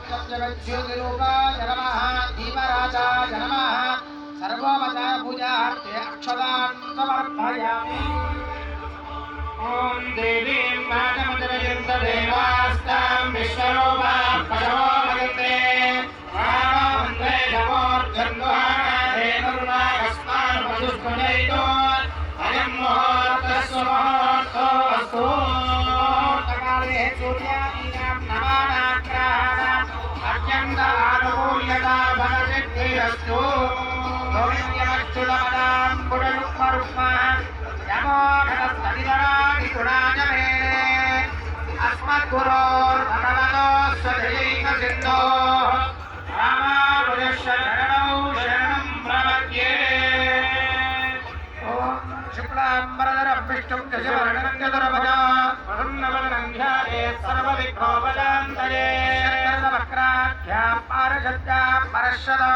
जगज्योतिरूपाय नमः दीपराजाय नमः सर्वोपचार पूजार्थे अक्षतान् समर्पयामि। ॐ देवीं मातमदरयन्तदेवास्तां विश्वरूपां पशवो भगन्ते रामवन्दे नमोर्धन्वहारे करुणाकस्मान् मधुस्मृतैतोन् अयं मुहूर्तस्य मुहूर्तोऽस्तु। काले सूर्यादीनां नवानाग्रहाणाम् अत्यन्तानुकूल्यता फलसिद्धिरस्तु। गोविन्दमच्युतपदां पुररुक्मरुक्मान् नमो नमस्तदितरादिगुणाजमे अस्मद्गुरोर्भगवतोऽस्य दयैकसिन्धोः रामानुजस्य शरणौ शरणं प्रपद्ये। ॐ शुक्लाम्बरधरं विष्णुं दशवर्णं चतुर्भुजं प्रसन्नवदनं ध्यायेत् सर्वविघ्नोपशान्तये। शक्तिर्वक्राख्यां पारशद्यां परश्वतो